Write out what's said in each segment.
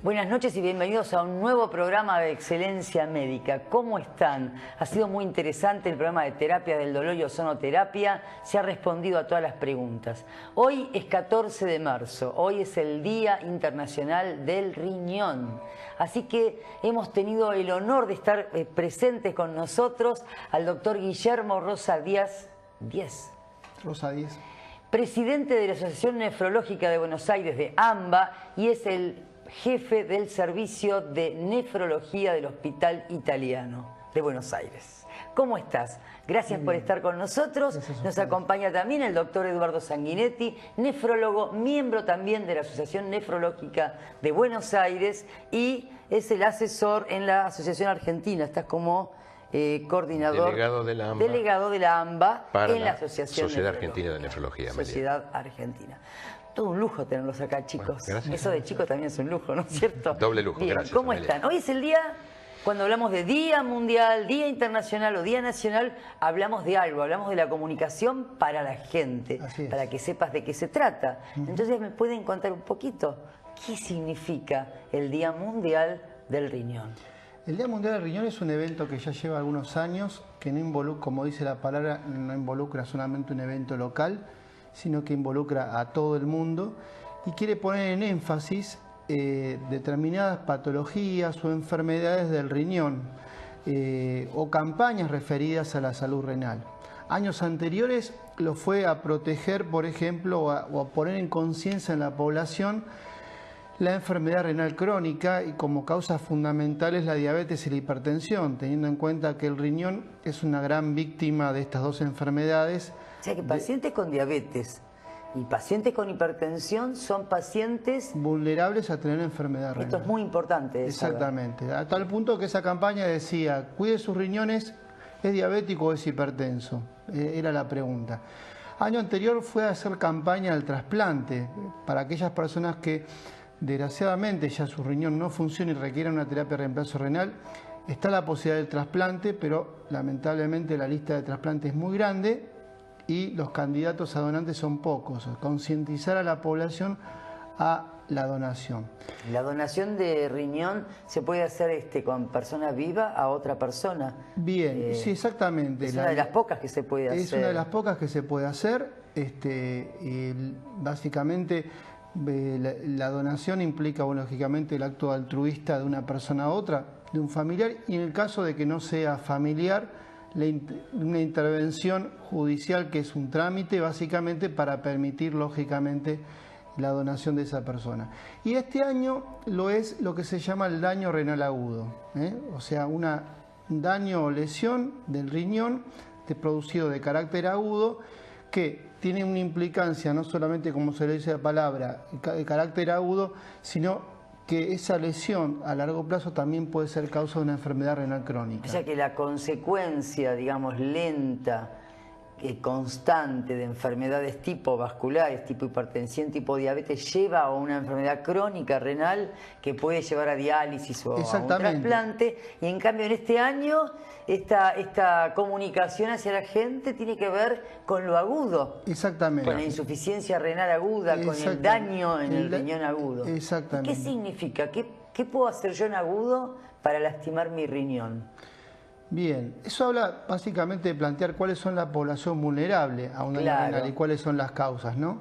Buenas noches y bienvenidos a un nuevo programa de Excelencia Médica. ¿Cómo están? Ha sido muy interesante el programa de terapia del dolor y ozonoterapia. Se ha respondido a todas las preguntas. Hoy es 14 de marzo. Hoy es el Día Internacional del Riñón. Así que hemos tenido el honor de estar presentes con nosotros al doctor Guillermo Rosa Díaz. Presidente de la Asociación Nefrológica de Buenos Aires de AMBA y es el jefe del servicio de nefrología del Hospital Italiano de Buenos Aires. ¿Cómo estás? Gracias por estar con nosotros. Nos acompaña también el doctor Eduardo Sanguinetti, nefrólogo, miembro también de la Asociación Nefrológica de Buenos Aires y es el asesor en la Asociación Argentina. Estás como coordinador, delegado de la AMBA para en la Asociación Sociedad Argentina de Nefrología. Sociedad Argentina. Todo un lujo tenerlos acá, chicos. Bueno, eso de chicos también es un lujo, ¿no es cierto? Doble lujo, bien, gracias. ¿Cómo Amelia. están? Hoy es el día, cuando hablamos de Día Mundial, Día Internacional o Día Nacional, hablamos de algo, hablamos de la comunicación para la gente, para que sepas de qué se trata. Entonces, ¿me pueden contar un poquito qué significa el Día Mundial del Riñón? El Día Mundial del Riñón es un evento que ya lleva algunos años, que no involucra, como dice la palabra, no involucra solamente un evento local, sino que involucra a todo el mundo y quiere poner en énfasis determinadas patologías o enfermedades del riñón o campañas referidas a la salud renal. Años anteriores lo fue a proteger, por ejemplo, o a poner en conciencia en la población la enfermedad renal crónica y como causas fundamentales la diabetes y la hipertensión, teniendo en cuenta que el riñón es una gran víctima de estas dos enfermedades. O sea que pacientes con diabetes y pacientes con hipertensión son pacientes vulnerables a tener enfermedad renal. Esto es muy importante. Exactamente, a tal punto que esa campaña decía, cuide sus riñones, ¿es diabético o es hipertenso? Era la pregunta. Año anterior fue a hacer campaña al trasplante para aquellas personas que desgraciadamente ya su riñón no funciona y requieren una terapia de reemplazo renal. Está la posibilidad del trasplante, pero lamentablemente la lista de trasplante es muy grande y los candidatos a donantes son pocos. Concientizar a la población a la donación. ¿La donación de riñón se puede hacer con persona viva a otra persona? Bien, sí, exactamente. Es una de las pocas que se puede hacer. Es una de las pocas que se puede hacer. Básicamente la donación implica, bueno, lógicamente, el acto altruista de una persona a otra, de un familiar, y en el caso de que no sea familiar, una intervención judicial que es un trámite básicamente para permitir lógicamente la donación de esa persona. Y este año lo es lo que se llama el daño renal agudo, o sea, un daño o lesión del riñón producido de carácter agudo que tiene una implicancia no solamente, como se le dice la palabra, de carácter agudo, sino que esa lesión a largo plazo también puede ser causa de una enfermedad renal crónica. O sea que la consecuencia, digamos, lenta, constante de enfermedades tipo vasculares, tipo hipertensión, tipo diabetes, lleva a una enfermedad crónica renal que puede llevar a diálisis o a un trasplante. Y en cambio en este año esta comunicación hacia la gente tiene que ver con lo agudo. Exactamente. Con la insuficiencia renal aguda, con el daño en el riñón agudo. Exactamente. ¿Qué significa? ¿Qué puedo hacer yo en agudo para lastimar mi riñón? Bien, eso habla básicamente de plantear cuáles son la población vulnerable a un daño renal y cuáles son las causas, ¿no?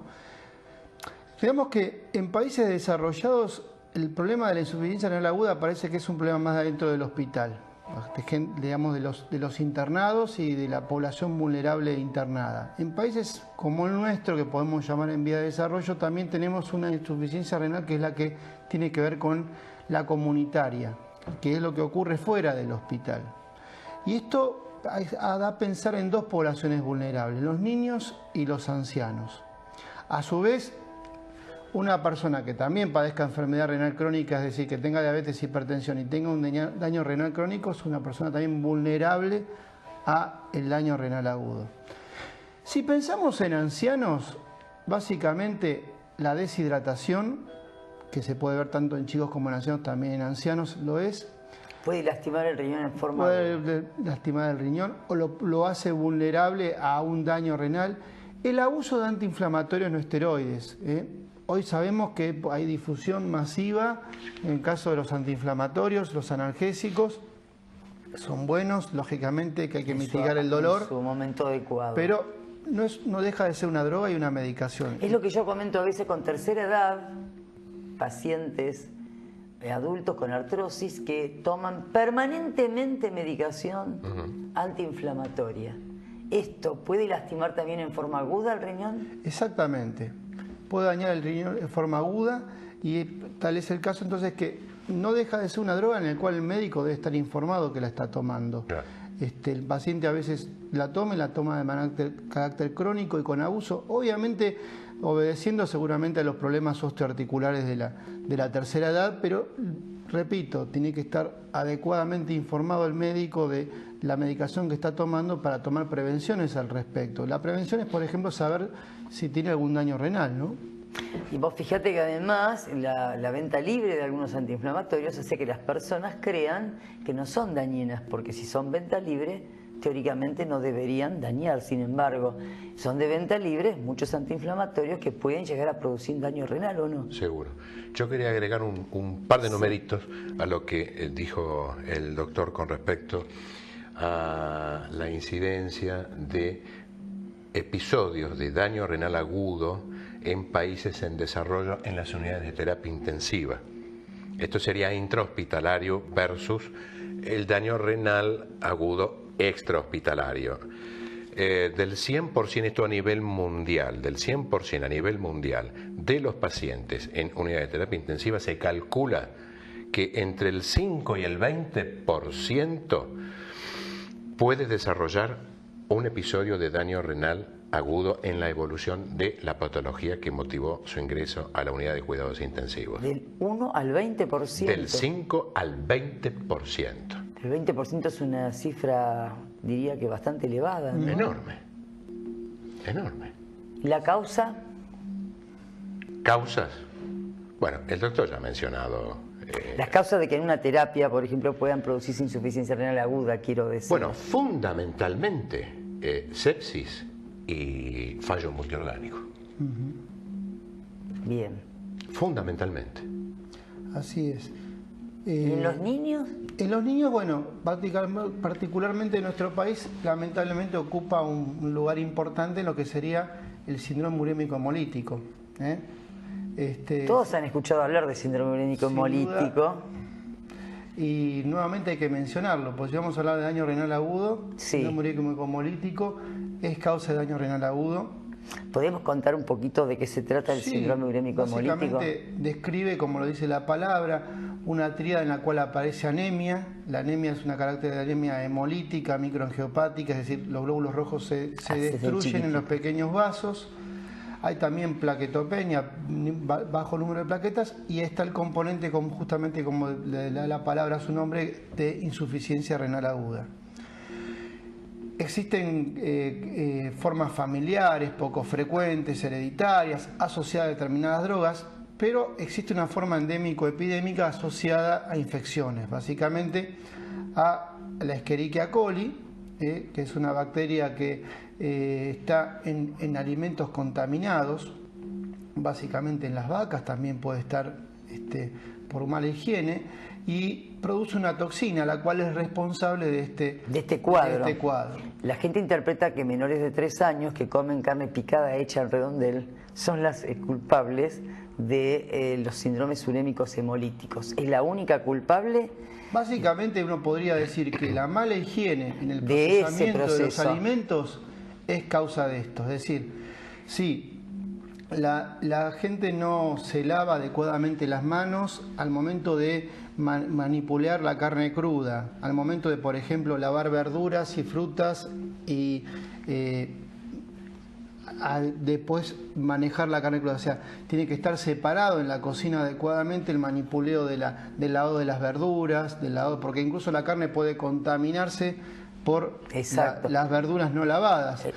Digamos que en países desarrollados el problema de la insuficiencia renal aguda parece que es un problema más adentro del hospital, digamos de los internados y de la población vulnerable internada. En países como el nuestro, que podemos llamar en vía de desarrollo, también tenemos una insuficiencia renal que es la que tiene que ver con la comunitaria, que es lo que ocurre fuera del hospital. Y esto da a pensar en dos poblaciones vulnerables, los niños y los ancianos. A su vez, una persona que también padezca enfermedad renal crónica, es decir, que tenga diabetes, hipertensión y tenga un daño renal crónico, es una persona también vulnerable a el daño renal agudo. Si pensamos en ancianos, básicamente la deshidratación, que se puede ver tanto en chicos como en ancianos, también en ancianos lo es. ¿Puede lastimar el riñón en forma Puede lastimar el riñón o lo hace vulnerable a un daño renal. El abuso de antiinflamatorios no esteroides, hoy sabemos que hay difusión masiva en el caso de los antiinflamatorios, los analgésicos. Son buenos, lógicamente, que hay que mitigar el dolor. En su momento adecuado. Pero no deja de ser una droga y una medicación. Es lo que yo comento a veces con tercera edad, pacientes adultos con artrosis que toman permanentemente medicación antiinflamatoria. ¿Esto puede lastimar también en forma aguda al riñón? Exactamente. Puede dañar el riñón en forma aguda y tal es el caso entonces que no deja de ser una droga en la cual el médico debe estar informado que la está tomando. Claro. El paciente a veces la toma de carácter crónico y con abuso, obviamente obedeciendo seguramente a los problemas osteoarticulares de la tercera edad, pero repito, tiene que estar adecuadamente informado el médico de la medicación que está tomando para tomar prevenciones al respecto. La prevención es, por ejemplo, saber si tiene algún daño renal, ¿no? Y vos fíjate que además la venta libre de algunos antiinflamatorios hace que las personas crean que no son dañinas, porque si son venta libre, teóricamente no deberían dañar. Sin embargo, son de venta libre muchos antiinflamatorios que pueden llegar a producir daño renal, ¿o no? Seguro. Yo quería agregar un par de numeritos a lo que dijo el doctor con respecto a la incidencia de episodios de daño renal agudo en países en desarrollo en las unidades de terapia intensiva. Esto sería intrahospitalario versus el daño renal agudo extrahospitalario. Del 100% esto a nivel mundial, del 100% a nivel mundial de los pacientes en unidades de terapia intensiva se calcula que entre el 5 y el 20% puede desarrollar un episodio de daño renal agudo en la evolución de la patología que motivó su ingreso a la unidad de cuidados intensivos. ¿Del 1 al 20%? Del 5 al 20%. El 20% es una cifra, diría que bastante elevada, ¿no? Enorme, enorme. ¿La causa? ¿Causas? Bueno, el doctor ya ha mencionado... Las causas de que en una terapia, por ejemplo, puedan producirse insuficiencia renal aguda, quiero decir. Bueno, fundamentalmente sepsis y fallo multiorgánico. Bien. Fundamentalmente. Así es. ¿Y en los niños? En los niños, bueno, particularmente en nuestro país, lamentablemente ocupa un lugar importante en lo que sería el síndrome urémico hemolítico. Todos han escuchado hablar de síndrome urémico hemolítico. Y nuevamente hay que mencionarlo, pues si vamos a hablar de daño renal agudo, síndrome urémico hemolítico es causa de daño renal agudo. ¿Podemos contar un poquito de qué se trata el síndrome urémico hemolítico? Básicamente describe, como lo dice la palabra, una tríada en la cual aparece anemia. La anemia es una carácter de anemia hemolítica, microangiopática, es decir, los glóbulos rojos se destruyen en los pequeños vasos. Hay también plaquetopenia, bajo número de plaquetas, y está el componente, justamente como le da la palabra a su nombre, de insuficiencia renal aguda. Existen formas familiares poco frecuentes, hereditarias, asociadas a determinadas drogas, pero existe una forma endémico-epidémica asociada a infecciones, básicamente a la Escherichia coli, que es una bacteria que está en alimentos contaminados, básicamente en las vacas, también puede estar por mala higiene, y produce una toxina, la cual es responsable de este cuadro. La gente interpreta que menores de 3 años que comen carne picada hecha en redondel son las culpables de los síndromes urémicos hemolíticos. ¿Es la única culpable? Básicamente uno podría decir que la mala higiene en el procesamiento de los alimentos es causa de esto. Es decir, si la gente no se lava adecuadamente las manos al momento de manipular la carne cruda, al momento de, por ejemplo, lavar verduras y frutas y después manejar la carne cruda, o sea, tiene que estar separado en la cocina adecuadamente el manipuleo del lavado de las verduras, porque incluso la carne puede contaminarse por las verduras no lavadas.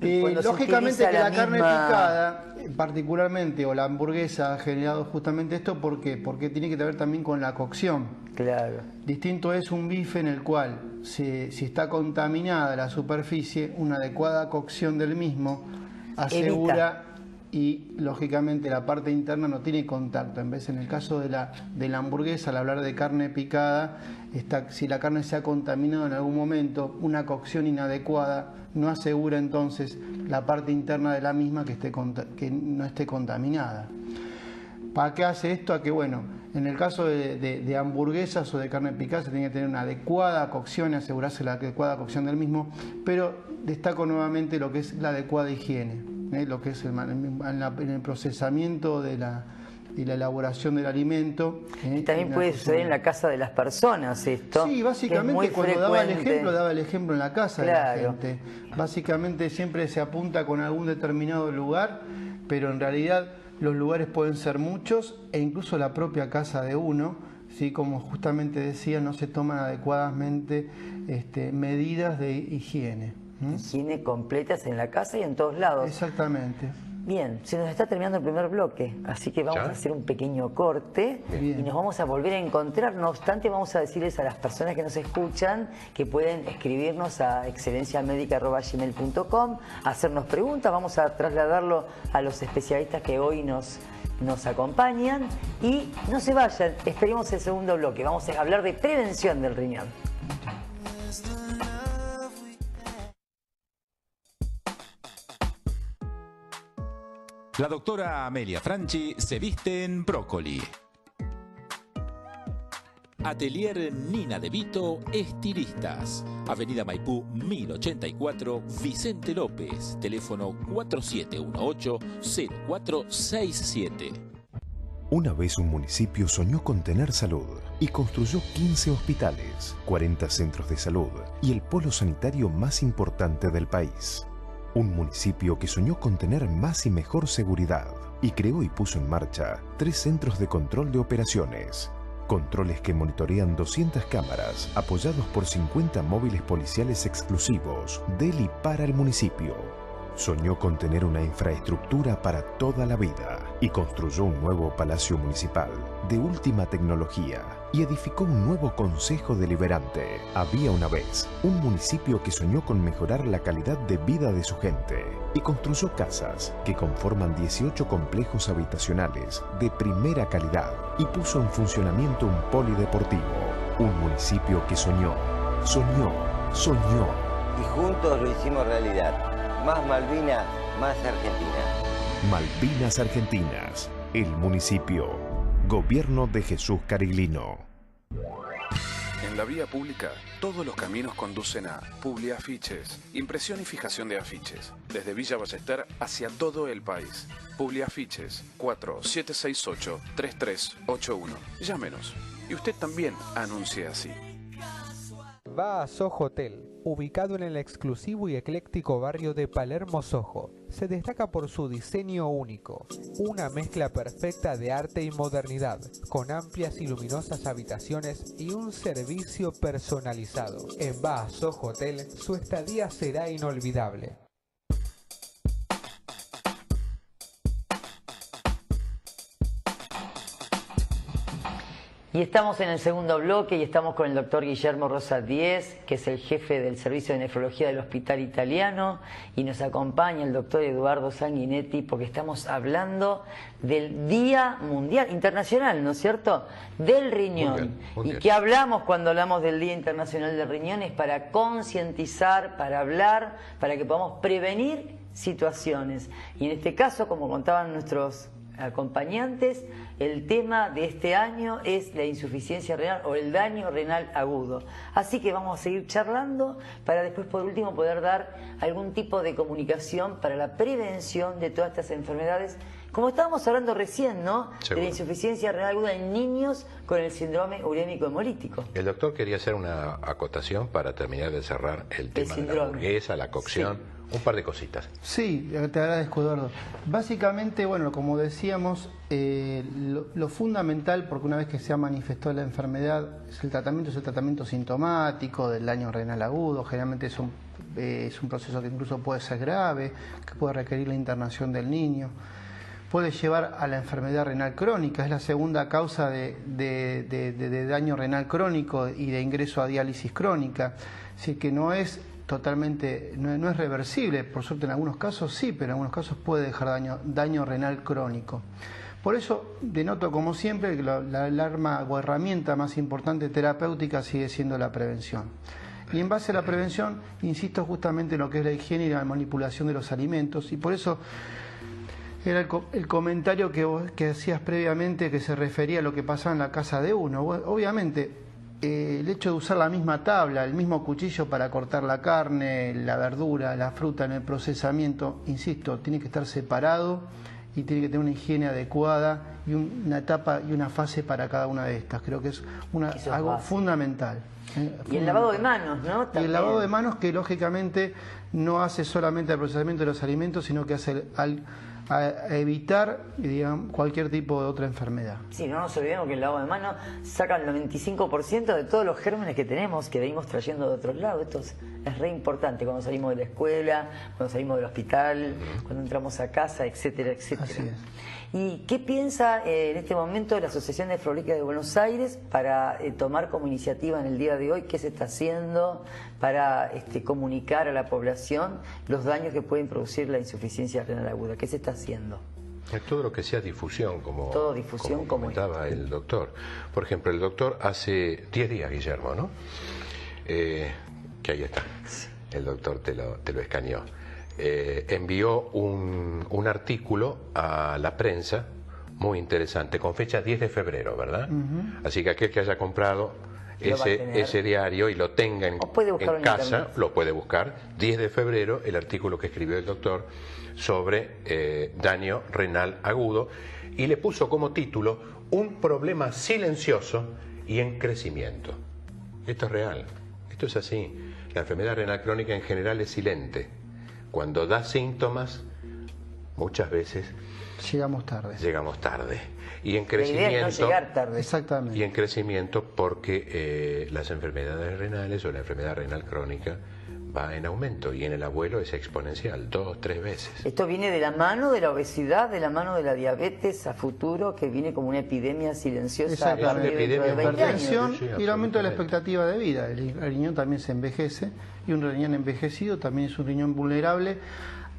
Lógicamente que la carne picada, particularmente, o la hamburguesa ha generado justamente esto, ¿por qué? Porque tiene que ver también con la cocción. Claro. Distinto es un bife en el cual, si está contaminada la superficie, una adecuada cocción del mismo asegura y lógicamente la parte interna no tiene contacto. En vez, en el caso de la hamburguesa, al hablar de carne picada, si la carne se ha contaminado en algún momento, una cocción inadecuada no asegura entonces la parte interna de la misma que no esté contaminada. ¿Para qué hace esto? A que, bueno, en el caso de hamburguesas o de carne picada se tiene que tener una adecuada cocción y asegurarse la adecuada cocción del mismo, pero destaco nuevamente lo que es la adecuada higiene, lo que es en el procesamiento de la elaboración del alimento. Y también puede suceder en la casa de las personas esto. Sí, básicamente cuando daba el ejemplo en la casa de la gente. Básicamente siempre se apunta con algún determinado lugar, pero en realidad los lugares pueden ser muchos e incluso la propia casa de uno, ¿sí? Como justamente decía, no se toman adecuadamente medidas de higiene. Higiene completas en la casa y en todos lados. Exactamente. Bien, se nos está terminando el primer bloque, así que vamos a hacer un pequeño corte y nos vamos a volver a encontrar. No obstante, vamos a decirles a las personas que nos escuchan que pueden escribirnos a excelenciamedica@gmail.com, hacernos preguntas, vamos a trasladarlo a los especialistas que hoy nos acompañan y no se vayan, esperemos el segundo bloque, vamos a hablar de prevención del riñón. La doctora Amelia Franchi se viste en brócoli. Atelier Nina de Vito, estilistas. Avenida Maipú 1084, Vicente López. Teléfono 4718-0467. Una vez un municipio soñó con tener salud y construyó 15 hospitales, 40 centros de salud y el polo sanitario más importante del país. Un municipio que soñó con tener más y mejor seguridad y creó y puso en marcha 3 centros de control de operaciones. Controles que monitorean 200 cámaras apoyados por 50 móviles policiales exclusivos del y para el municipio. Soñó con tener una infraestructura para toda la vida y construyó un nuevo palacio municipal de última tecnología y edificó un nuevo consejo deliberante. Había una vez un municipio que soñó con mejorar la calidad de vida de su gente y construyó casas que conforman 18 complejos habitacionales de primera calidad y puso en funcionamiento un polideportivo. Un municipio que soñó. Y juntos lo hicimos realidad. Más Malvinas, más Argentina. Malvinas Argentinas, el municipio. Gobierno de Jesús Cariglino. En la vía pública, todos los caminos conducen a Publiafiches, impresión y fijación de afiches, desde Villa Ballester hacia todo el país. Publiafiches, 4768-3381. Llámenos. Y usted también anuncie así. Va a Soho Hotel, ubicado en el exclusivo y ecléctico barrio de Palermo Soho. Se destaca por su diseño único, una mezcla perfecta de arte y modernidad, con amplias y luminosas habitaciones y un servicio personalizado. En Va a Soho Hotel, su estadía será inolvidable. Y estamos en el segundo bloque y estamos con el doctor Guillermo Rosa Díez, que es el jefe del Servicio de Nefrología del Hospital Italiano, y nos acompaña el doctor Eduardo Sanguinetti porque estamos hablando del Día Mundial, Internacional, ¿no es cierto?, del riñón. Muy bien. ¿Y qué hablamos cuando hablamos del Día Internacional del Riñón? Es para concientizar, para hablar, para que podamos prevenir situaciones. Y en este caso, como contaban nuestros acompañantes, el tema de este año es la insuficiencia renal o el daño renal agudo. Así que vamos a seguir charlando para después, por último, poder dar algún tipo de comunicación para la prevención de todas estas enfermedades, como estábamos hablando recién, ¿no? Seguro. De la insuficiencia renal aguda en niños con el síndrome urémico hemolítico. El doctor quería hacer una acotación para terminar de cerrar el tema de la hamburguesa, la cocción, un par de cositas. Sí, te agradezco, Eduardo. Básicamente, bueno, como decíamos, lo fundamental, porque una vez que se ha manifestado la enfermedad, es el tratamiento sintomático del daño renal agudo. Generalmente es un proceso que incluso puede ser grave, que puede requerir la internación del niño. Puede llevar a la enfermedad renal crónica, es la segunda causa de daño renal crónico y de ingreso a diálisis crónica. Así que no es totalmente, no es reversible, por suerte en algunos casos sí, pero en algunos casos puede dejar daño renal crónico. Por eso denoto, como siempre, que la arma o herramienta más importante terapéutica sigue siendo la prevención. Y en base a la prevención, insisto justamente en lo que es la higiene y la manipulación de los alimentos, y por eso era el comentario que hacías previamente, que se refería a lo que pasaba en la casa de uno. Obviamente, el hecho de usar la misma tabla, el mismo cuchillo para cortar la carne, la verdura, la fruta en el procesamiento, insisto, tiene que estar separado y tiene que tener una higiene adecuada y una etapa y una fase para cada una de estas. Creo que es algo fundamental. Y el lavado de manos, ¿no? Y el lavado de manos, que lógicamente no hace solamente el procesamiento de los alimentos, sino que hace a evitar, digamos, cualquier tipo de otra enfermedad. Sí, no nos olvidemos que el lavado de manos saca el 95% de todos los gérmenes que tenemos, que venimos trayendo de otros lados. Esto es re importante cuando salimos de la escuela, cuando salimos del hospital, cuando entramos a casa, etcétera, etcétera. Así es. ¿Y qué piensa en este momento la Asociación Nefrológica de Buenos Aires para tomar como iniciativa en el día de hoy? ¿Qué se está haciendo para comunicar a la población los daños que pueden producir la insuficiencia renal aguda? ¿Qué se está haciendo? Es todo lo que sea difusión, como comentaba el doctor. Por ejemplo, el doctor hace 10 días, Guillermo, ¿no? Que ahí está, el doctor te lo escaneó. Envió un artículo a la prensa muy interesante, con fecha 10 de febrero, ¿verdad? Así que aquel que haya comprado ese diario y lo tenga en casa, lo puede buscar. 10 de febrero, el artículo que escribió el doctor sobre daño renal agudo, y le puso como título: un problema silencioso y en crecimiento. Esto es real, esto es así. La enfermedad renal crónica en general es silente. Cuando da síntomas, muchas veces llegamos tarde. Y en crecimiento, la idea es no llegar tarde. Exactamente. Y en crecimiento porque las enfermedades renales o la enfermedad renal crónica va en aumento, y en el abuelo es exponencial, 2 o 3 veces. Esto viene de la mano de la obesidad, de la mano de la diabetes a futuro, que viene como una epidemia silenciosa. Exactamente. De 20 años. Y el aumento de la expectativa de vida. El riñón también se envejece, y un riñón envejecido también es un riñón vulnerable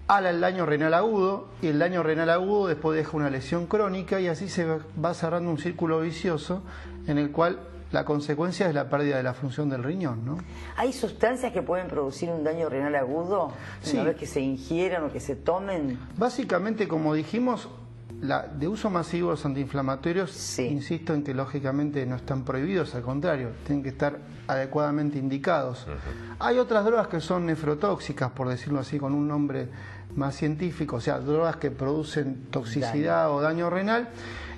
al daño renal agudo, y el daño renal agudo después deja una lesión crónica, y así se va cerrando un círculo vicioso en el cual la consecuencia es la pérdida de la función del riñón, ¿no? ¿Hay sustancias que pueden producir un daño renal agudo una vez que se ingieran o que se tomen? Básicamente, como dijimos, de uso masivo los antiinflamatorios, insisto en que lógicamente no están prohibidos, al contrario, tienen que estar adecuadamente indicados. Hay otras drogas que son nefrotóxicas, por decirlo así, con un nombre más científico, o sea, drogas que producen toxicidad o daño renal,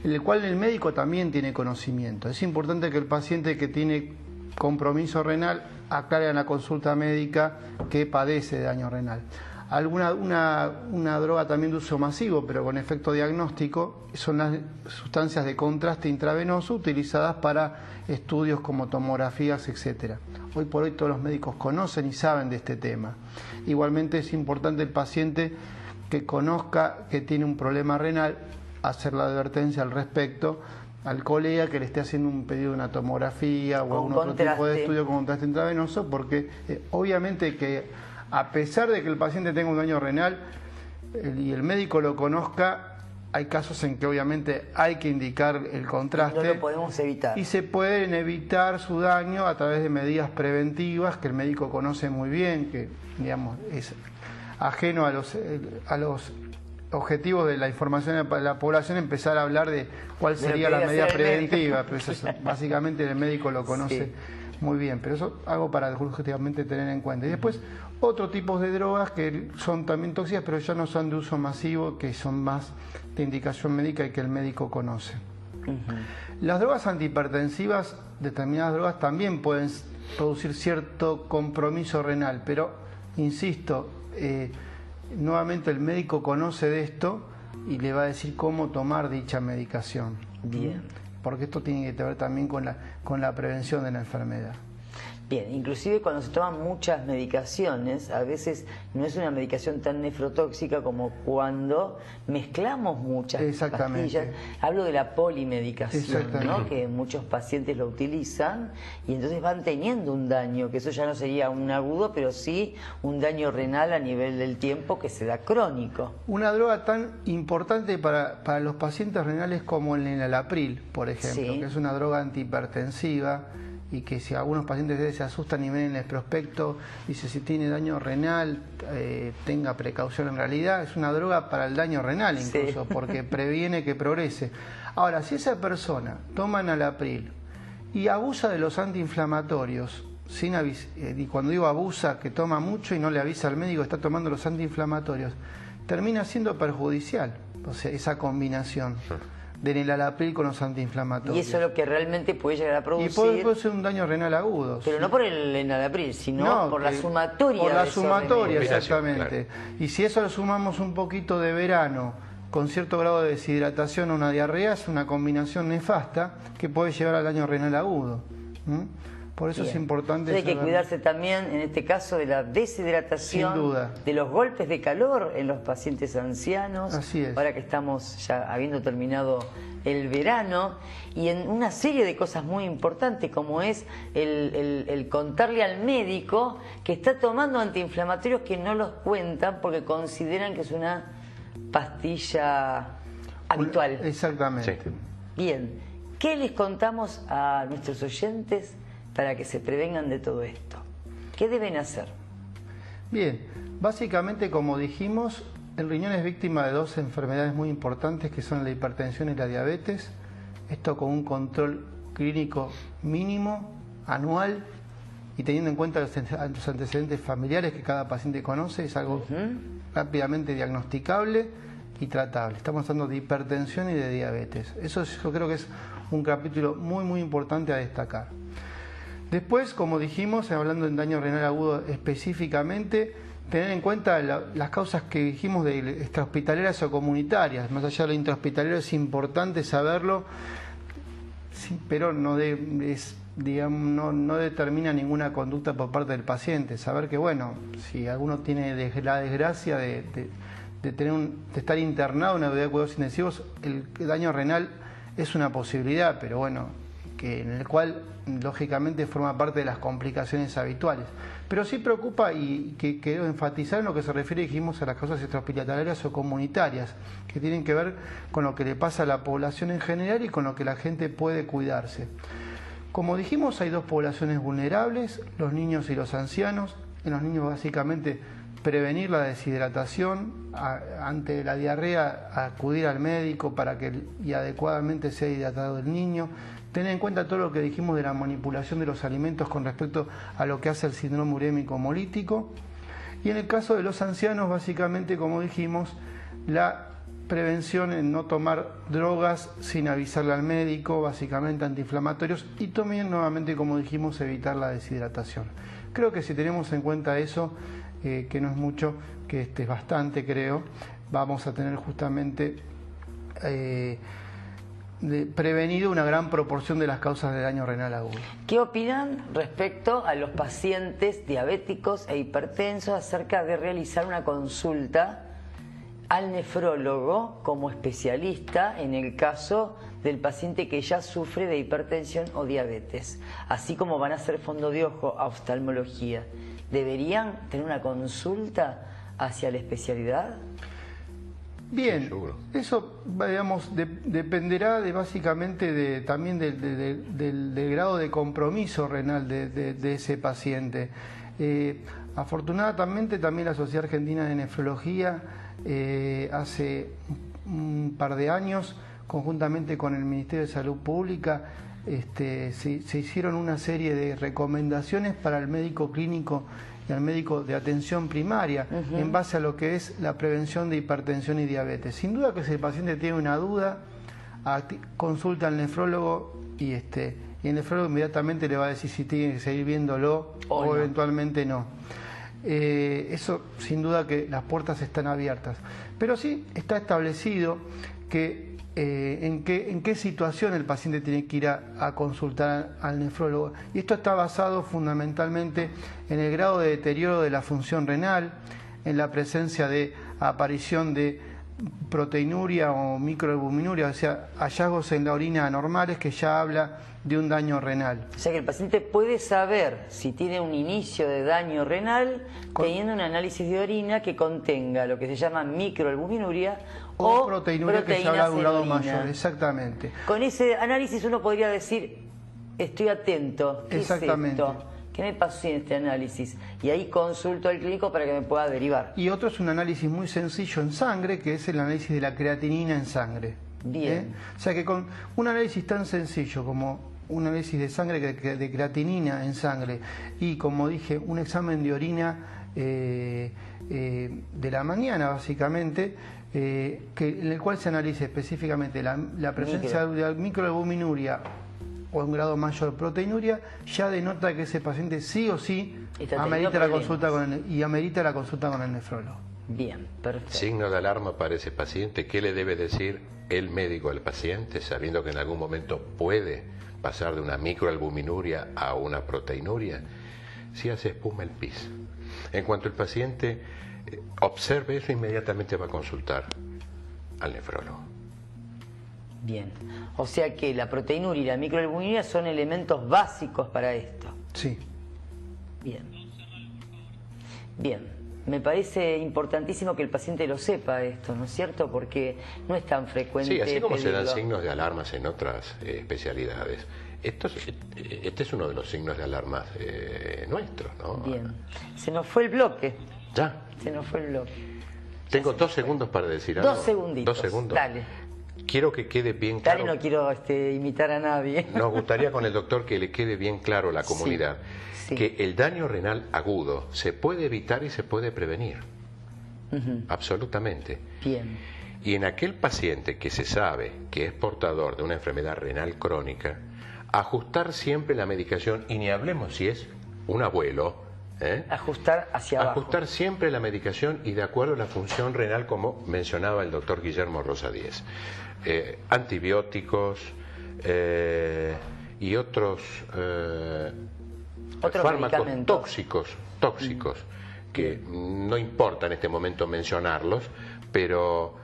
en el cual el médico también tiene conocimiento. Es importante que el paciente que tiene compromiso renal aclare en la consulta médica que padece de daño renal. Una droga también de uso masivo, pero con efecto diagnóstico, son las sustancias de contraste intravenoso utilizadas para estudios como tomografías, etcétera. Hoy por hoy todos los médicos conocen y saben de este tema. Igualmente es importante el paciente que conozca que tiene un problema renal, hacer la advertencia al respecto al colega que le esté haciendo un pedido de una tomografía o algún otro tipo de estudio con contraste intravenoso, porque obviamente que a pesar de que el paciente tenga un daño renal y el médico lo conozca, hay casos en que obviamente hay que indicar el contraste. No lo podemos evitar. Y se pueden evitar su daño a través de medidas preventivas que el médico conoce muy bien, que digamos es ajeno a los objetivos de la información de la población, empezar a hablar de cuál sería la medida preventiva, pero eso básicamente el médico lo conoce muy bien, pero eso algo para justamente tener en cuenta. Y después otros tipos de drogas que son también tóxicas, pero ya no son de uso masivo, que son más de indicación médica y que el médico conoce. Las drogas antihipertensivas, determinadas drogas, también pueden producir cierto compromiso renal, pero insisto, nuevamente el médico conoce de esto y le va a decir cómo tomar dicha medicación. Bien. Porque esto tiene que ver también con la prevención de la enfermedad. Bien, inclusive cuando se toman muchas medicaciones, a veces no es una medicación tan nefrotóxica como cuando mezclamos muchas pastillas. Hablo de la polimedicación, ¿no? Que muchos pacientes lo utilizan y entonces van teniendo un daño, que eso ya no sería un agudo, pero sí un daño renal a nivel del tiempo que se da crónico. Una droga tan importante para los pacientes renales como el enalapril, por ejemplo, que es una droga antihipertensiva, y que si algunos pacientes se asustan y ven en el prospecto, dice si tiene daño renal, tenga precaución. En realidad es una droga para el daño renal incluso, porque previene que progrese. Ahora, si esa persona toma enalapril y abusa de los antiinflamatorios, y cuando digo abusa, que toma mucho y no le avisa al médico que está tomando los antiinflamatorios, termina siendo perjudicial, o sea, esa combinación del enalapril con los antiinflamatorios. Y eso es lo que realmente puede llegar a producir. Y puede ser un daño renal agudo. Pero no por el enalapril, sino por la sumatoria. Por la sumatoria, Claro. exactamente. Y si eso le sumamos un poquito de verano con cierto grado de deshidratación o una diarrea, es una combinación nefasta que puede llevar al daño renal agudo. Por eso es importante. Hay que cuidarse también, en este caso, de la deshidratación, sin duda, de los golpes de calor en los pacientes ancianos. Así es. Ahora que estamos ya habiendo terminado el verano, y en una serie de cosas muy importantes, como es el contarle al médico que está tomando antiinflamatorios que no los cuentan porque consideran que es una pastilla habitual. Exactamente. Sí. Bien, ¿qué les contamos a nuestros oyentes para que se prevengan de todo esto? ¿Qué deben hacer? Bien, básicamente, como dijimos, el riñón es víctima de dos enfermedades muy importantes, que son la hipertensión y la diabetes. Esto con un control clínico mínimo, anual, y teniendo en cuenta los antecedentes familiares que cada paciente conoce, es algo rápidamente diagnosticable y tratable. Estamos hablando de hipertensión y de diabetes. Eso yo creo que es un capítulo muy importante a destacar. Después, como dijimos, hablando de daño renal agudo específicamente, tener en cuenta las causas que dijimos de extrahospitalarias o comunitarias. Más allá de lo intrahospitalario es importante saberlo, sí, pero no determina ninguna conducta por parte del paciente. Saber que, bueno, si alguno tiene la desgracia de estar internado en una unidad de cuidados intensivos, el daño renal es una posibilidad, pero bueno, en el cual lógicamente forma parte de las complicaciones habituales. Pero sí preocupa, y que quiero enfatizar en lo que se refiere, dijimos, a las causas extrahospitalarias o comunitarias, que tienen que ver con lo que le pasa a la población en general y con lo que la gente puede cuidarse. Como dijimos, hay dos poblaciones vulnerables, los niños y los ancianos. En los niños, básicamente, prevenir la deshidratación, ante la diarrea acudir al médico para que y adecuadamente sea hidratado el niño. Tener en cuenta todo lo que dijimos de la manipulación de los alimentos con respecto a lo que hace el síndrome urémico hemolítico. Y en el caso de los ancianos, básicamente, como dijimos, la prevención en no tomar drogas sin avisarle al médico, básicamente antiinflamatorios, y también, nuevamente, como dijimos, evitar la deshidratación. Creo que si tenemos en cuenta eso, que no es mucho, que es bastante, creo, vamos a tener justamente prevenido una gran proporción de las causas de daño renal agudo. ¿Qué opinan respecto a los pacientes diabéticos e hipertensos acerca de realizar una consulta al nefrólogo como especialista en el caso del paciente que ya sufre de hipertensión o diabetes, así como van a hacer fondo de ojo a oftalmología? ¿Deberían tener una consulta hacia la especialidad? Bien, eso, digamos, dependerá básicamente también del grado de compromiso renal de ese paciente. Afortunadamente, también la Sociedad Argentina de Nefrología hace un par de años, conjuntamente con el Ministerio de Salud Pública, se hicieron una serie de recomendaciones para el médico clínico y al médico de atención primaria, en base a lo que es la prevención de hipertensión y diabetes. Sin duda que si el paciente tiene una duda, consulta al nefrólogo y el nefrólogo inmediatamente le va a decir si tiene que seguir viéndolo o no, eventualmente no. Eso, sin duda que las puertas están abiertas. Pero sí está establecido que en qué situación el paciente tiene que ir a consultar al nefrólogo. Y esto está basado fundamentalmente en el grado de deterioro de la función renal, en la presencia de aparición de proteinuria o microalbuminuria, o sea, hallazgos en la orina anormales que ya habla de un daño renal. O sea que el paciente puede saber si tiene un inicio de daño renal teniendo un análisis de orina que contenga lo que se llama microalbuminuria o proteinuria que se habla de un grado mayor, exactamente. Con ese análisis uno podría decir, estoy atento, ¿qué exactamente. es esto? ¿Qué me pasó en este análisis? Y ahí consulto al clínico para que me pueda derivar. Y otro es un análisis muy sencillo en sangre, que es el análisis de la creatinina en sangre. Bien. O sea que con un análisis tan sencillo como un análisis de sangre de creatinina en sangre y, como dije, un examen de orina de la mañana, básicamente, en el cual se analice específicamente la presencia de microalbuminuria o en grado mayor proteinuria, ya denota que ese paciente sí o sí amerita la consulta con el nefrólogo. Bien, perfecto. Signo de alarma para ese paciente. ¿Qué le debe decir el médico al paciente, sabiendo que en algún momento puede pasar de una microalbuminuria a una proteinuria? Si hace espuma el pis. En cuanto el paciente observe eso, inmediatamente va a consultar al nefrólogo. Bien, o sea que la proteinuria y la microalbuminuria son elementos básicos para esto. Sí. Bien. Bien, me parece importantísimo que el paciente lo sepa esto, ¿no es cierto? Porque no es tan frecuente. Sí, así como pedirlo. se dan signos de alarmas en otras especialidades. Este es uno de los signos de alarmas nuestros, ¿no? Bien, se nos fue el bloque. Ya. Se nos fue el bloque. Tengo 2 segundos para decir algo. 2 segunditos. 2 segundos. Dale. Quiero que quede bien claro. Dale, no quiero imitar a nadie. Nos gustaría con el doctor que le quede bien claro a la comunidad que el daño renal agudo se puede evitar y se puede prevenir. Absolutamente. Bien. Y en aquel paciente que se sabe que es portador de una enfermedad renal crónica, ajustar siempre la medicación, y ni hablemos si es un abuelo, ajustar hacia abajo. Ajustar siempre la medicación y de acuerdo a la función renal, como mencionaba el doctor Guillermo Rosa Díez. Antibióticos y otros fármacos tóxicos que no importa en este momento mencionarlos, pero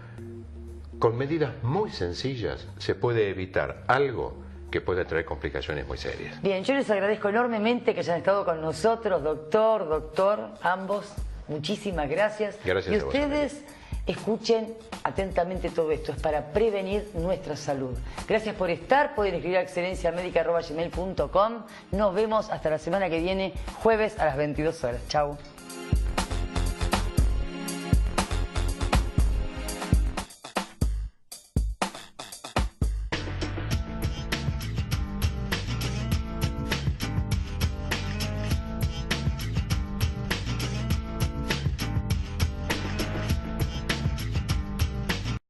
con medidas muy sencillas se puede evitar algo que puede traer complicaciones muy serias. Bien, yo les agradezco enormemente que hayan estado con nosotros, doctor, ambos. Muchísimas gracias. Gracias y a vos, ustedes escuchen atentamente todo esto, es para prevenir nuestra salud. Gracias por estar, pueden escribir a excelenciamedica@gmail.com. Nos vemos hasta la semana que viene, jueves a las 22 horas. Chau.